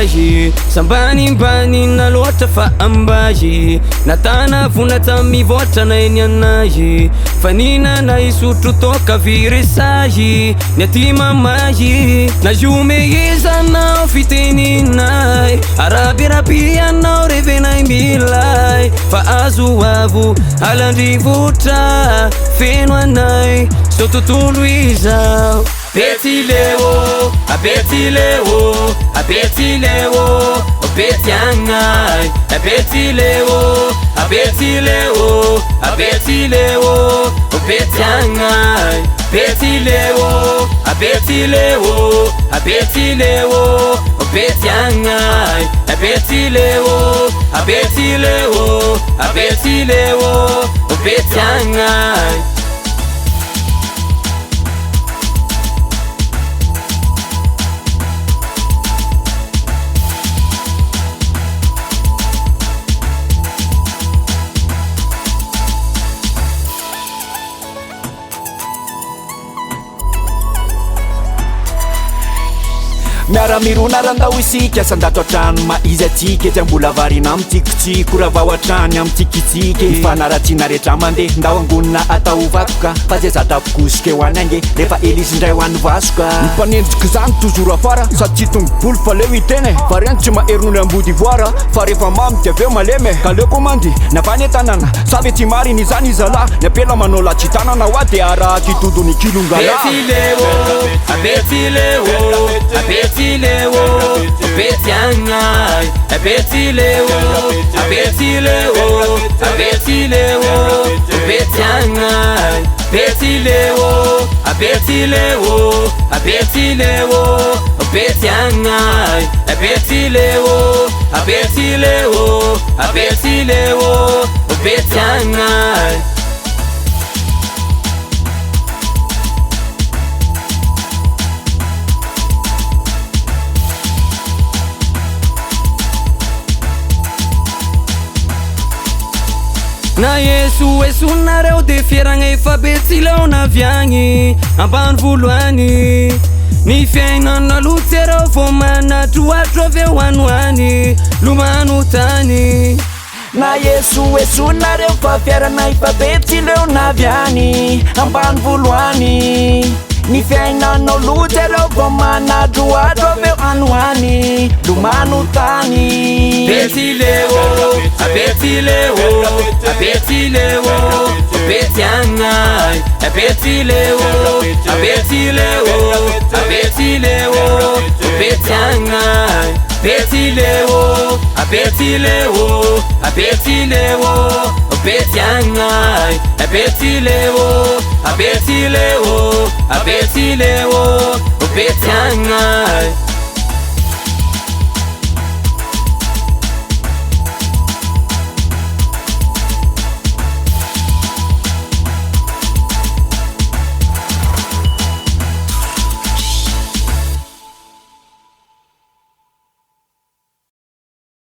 ambazy sambanimbany na loatra fa ambazy natana vonata mivoatra na eny anazy fanina na isotro toka viresazy ny aty mamazy na zomehizanao fiteninay arabirabi anao revenay milay fa azo avo alandrivotra feno anay so tontolo izao Betileo, a Betileo, a Betileo, o Betiangai, a Betileo, a Betileo, a Betileo, o Betiangai, Betileo, a Betileo, a Betileo, o Betiangai, a Betileo, a Betileo, a Betileo, o Betiangai. Miara-mirona randao isika sandato atrano maizy atsika ety ambola varina amitsikotsiko raha vao atrany amtsikitsika mifanaratsiana rehetra mandeha ndao angonina atao vakoka fa zay zatra bokosika eo any ange rehefa elisindray ho an'ny vasoka mifanendrika zany tozoro afara sady tsy tongoboly fa leo itene fa reny tsy maheronony ambody voara fa rehefa mamy ty aveo maleme ka leo komandy navany tanana savy tsy mariny izany izala ny apela manao latsitanana hoa dia araky todony kilongala Betileo, Betiangai, a Betileo, a Betileo, a Betileo, Betiangai, Betileo, a Betileo, a Betileo, Betiangai, a Betileo, a Betileo, a Betileo, Betiangai. Na Yesu esonareo de fieragna efa Betileo naviagny ambany volohany ny fiainana lotsy areo vo manatro atro aveo anoany lomano tany na Yesu esonareo fa fiarana efa Betileo naviagny ambany volohany ny fiainana lotsy areo vo manatro atro aveo anoany lomano tany Betileo, a Betileo, a Betileo, Betiangai, a Betileo, a Betileo, a Betileo, Betiangai, Betileo, a Betileo, a Betileo, Betiangai, a Betileo, a Betileo, a Betileo, Betiangai.